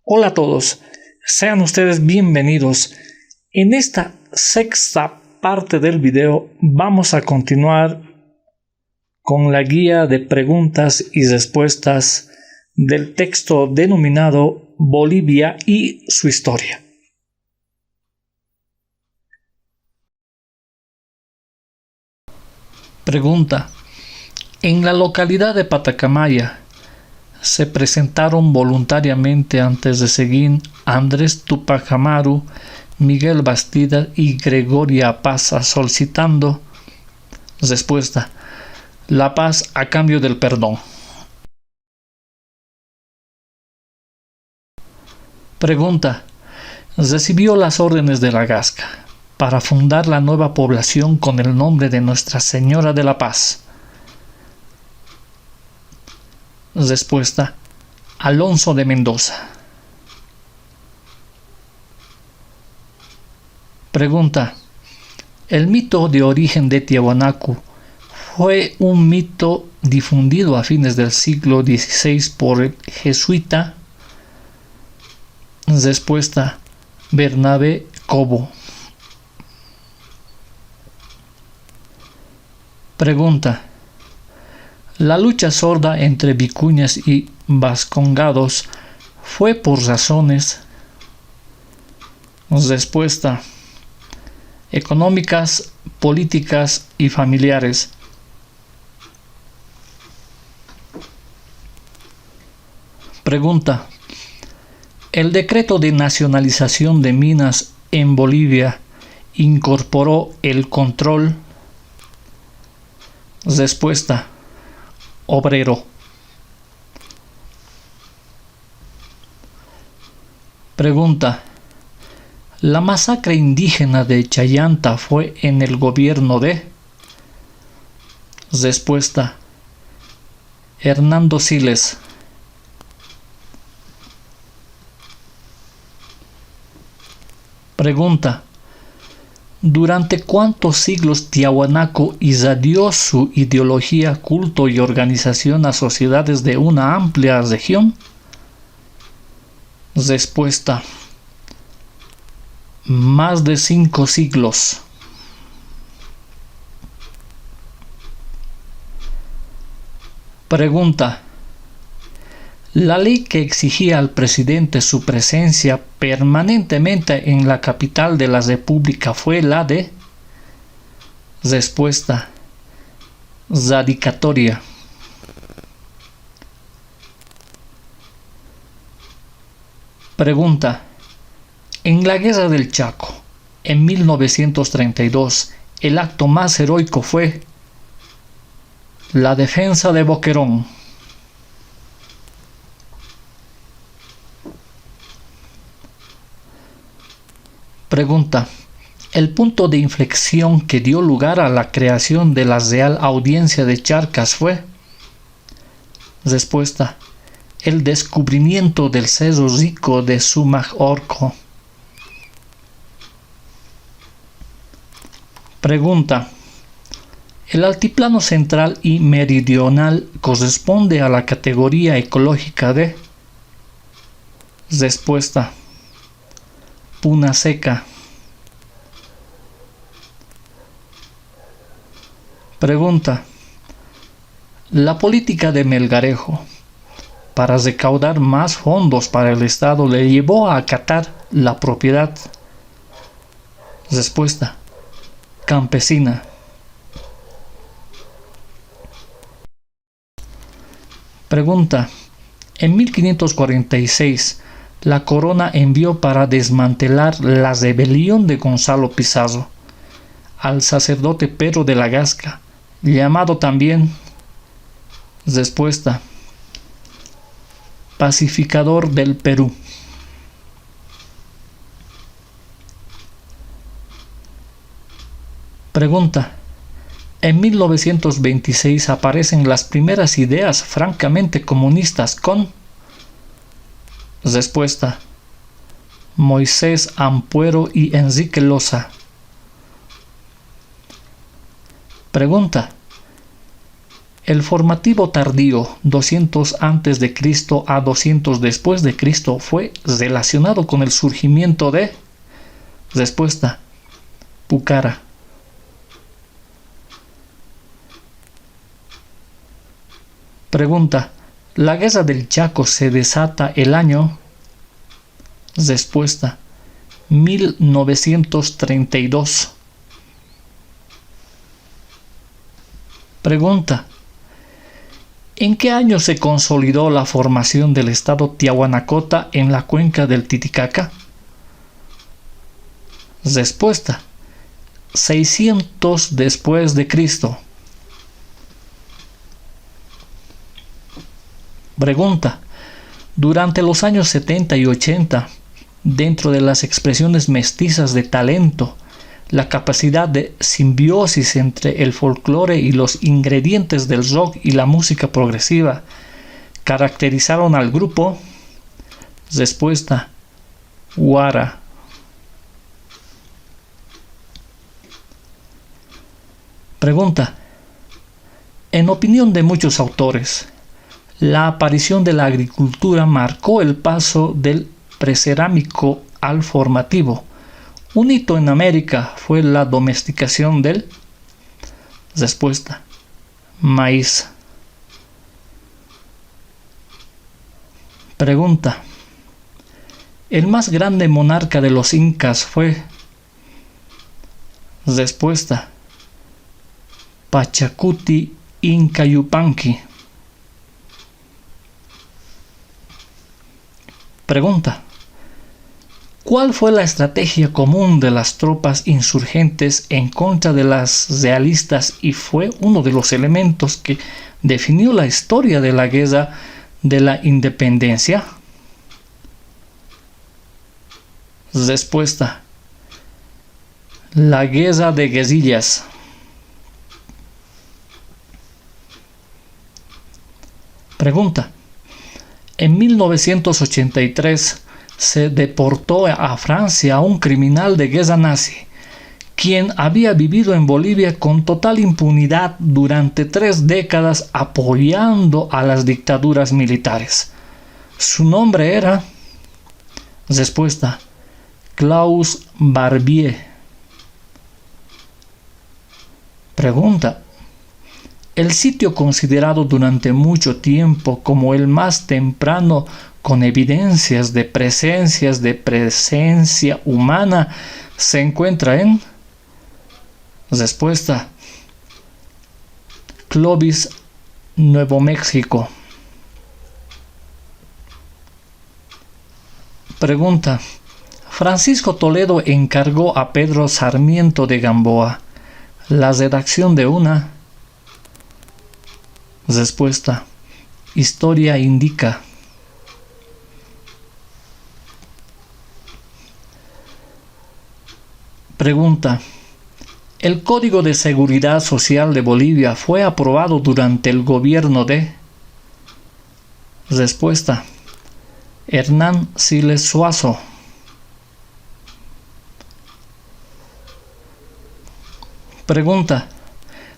Hola a todos, sean ustedes bienvenidos. En esta sexta parte del video vamos a continuar con la guía de preguntas y respuestas del texto denominado Bolivia y su historia. Pregunta: en la localidad de Patacamaya se presentaron voluntariamente antes de seguir Andrés Tupac Amaru, Miguel Bastida y Gregoria Paza solicitando respuesta: la paz a cambio del perdón. Pregunta: recibió las órdenes de la Gasca para fundar la nueva población con el nombre de Nuestra Señora de la Paz. Respuesta: Alonso de Mendoza. Pregunta: ¿el mito de origen de Tiahuanaco fue un mito difundido a fines del siglo XVI por el jesuita? Respuesta: Bernabé Cobo. Pregunta: la lucha sorda entre vicuñas y vascongados fue por razones. Respuesta: económicas, políticas y familiares. Pregunta: ¿el decreto de nacionalización de minas en Bolivia incorporó el control? Respuesta: obrero. Pregunta: ¿la masacre indígena de Chayanta fue en el gobierno de? Respuesta: Hernando Siles. Pregunta: ¿durante cuántos siglos Tiahuanaco irradió su ideología, culto y organización a sociedades de una amplia región? Respuesta: más de 5 siglos. Pregunta: ¿la ley que exigía al presidente su presencia permanentemente en la capital de la República fue la de? Respuesta: radicatoria. Pregunta: en la Guerra del Chaco, en 1932, el acto más heroico fue la defensa de Boquerón. Pregunta: ¿el punto de inflexión que dio lugar a la creación de la Real Audiencia de Charcas fue? Respuesta: el descubrimiento del Cerro Rico de Sumag-Orco. Pregunta: ¿el altiplano central y meridional corresponde a la categoría ecológica de? Respuesta: Puna Seca. Pregunta: la política de Melgarejo para recaudar más fondos para el Estado le llevó a acatar la propiedad. Respuesta: campesina. Pregunta: en 1546 la corona envió para desmantelar la rebelión de Gonzalo Pizarro al sacerdote Pedro de la Gasca, llamado también. Respuesta: pacificador del Perú. Pregunta: en 1926 aparecen las primeras ideas francamente comunistas con. Respuesta: Moisés Ampuero y Enrique Loza. Pregunta: El formativo tardío 200 antes de Cristo a 200 después de Cristo fue relacionado con el surgimiento de... Respuesta: Pucará. Pregunta: ¿la guerra del Chaco se desata el año? Respuesta: 1932. Pregunta: ¿en qué año se consolidó la formación del estado Tiahuanacota en la cuenca del Titicaca? Respuesta: 600 después de Cristo. Pregunta: durante los años 70 y 80, dentro de las expresiones mestizas de talento, la capacidad de simbiosis entre el folclore y los ingredientes del rock y la música progresiva caracterizaron al grupo. Respuesta: Guara. Pregunta: en opinión de muchos autores, la aparición de la agricultura marcó el paso del precerámico al formativo. Un hito en América fue la domesticación del... Respuesta: maíz. Pregunta: ¿el más grande monarca de los incas fue? Respuesta: Pachacuti Inca Yupanqui. Pregunta: ¿cuál fue la estrategia común de las tropas insurgentes en contra de las realistas y fue uno de los elementos que definió la historia de la guerra de la independencia? Respuesta: la guerra de guerrillas. Pregunta: en 1983 se deportó a Francia a un criminal de guerra nazi, quien había vivido en Bolivia con total impunidad durante 3 décadas apoyando a las dictaduras militares. Su nombre era... Respuesta: Klaus Barbier. Pregunta: el sitio considerado durante mucho tiempo como el más temprano con evidencias de presencia humana se encuentra en... Respuesta: Clovis, Nuevo México. Pregunta: Francisco Toledo encargó a Pedro Sarmiento de Gamboa la redacción de una... Respuesta: historia indica. Pregunta: ¿el Código de Seguridad Social de Bolivia fue aprobado durante el gobierno de... Respuesta: Hernán Siles Suazo. Pregunta: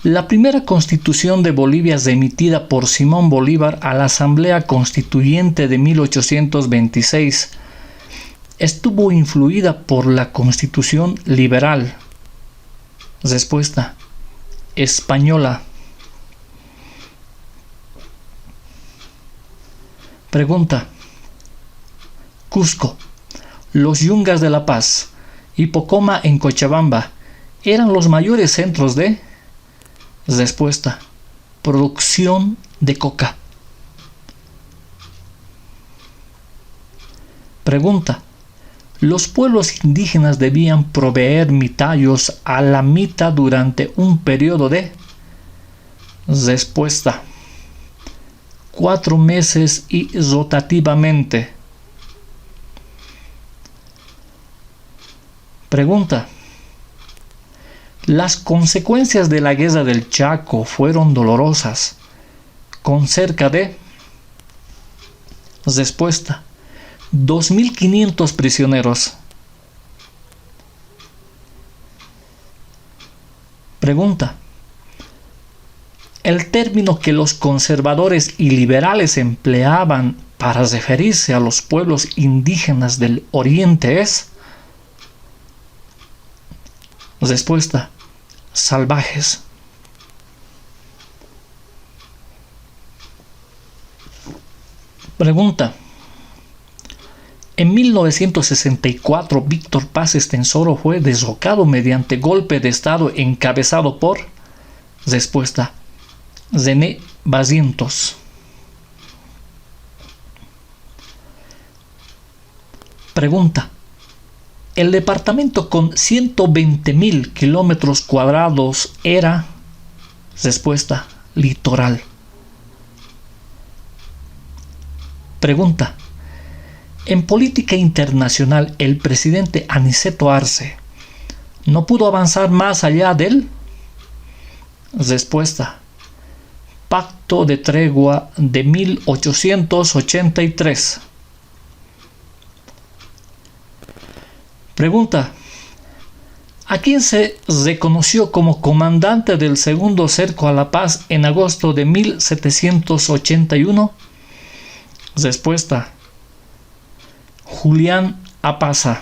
la primera constitución de Bolivia remitida por Simón Bolívar a la Asamblea Constituyente de 1826 estuvo influida por la Constitución liberal. Respuesta: española. Pregunta: Cusco, los Yungas de La Paz y Pocoma en Cochabamba eran los mayores centros de... Respuesta: producción de coca. Pregunta: los pueblos indígenas debían proveer mitayos a la mita durante un periodo de... Respuesta: 4 meses y rotativamente. Pregunta: las consecuencias de la guerra del Chaco fueron dolorosas, con cerca de... Respuesta: 2.500 prisioneros. Pregunta: El término que los conservadores y liberales empleaban para referirse a los pueblos indígenas del Oriente es... Respuesta: salvajes. Pregunta: en 1964, Víctor Paz Estenssoro fue derrocado mediante golpe de Estado encabezado por... Respuesta: René Barrientos. Pregunta: el departamento con 120.000 kilómetros cuadrados era... Respuesta: litoral. Pregunta: en política internacional, el presidente Aniceto Arce no pudo avanzar más allá del... Respuesta: Pacto de Tregua de 1883. Pregunta: ¿a quién se reconoció como comandante del segundo cerco a la paz en agosto de 1781? Respuesta: Julián Apaza.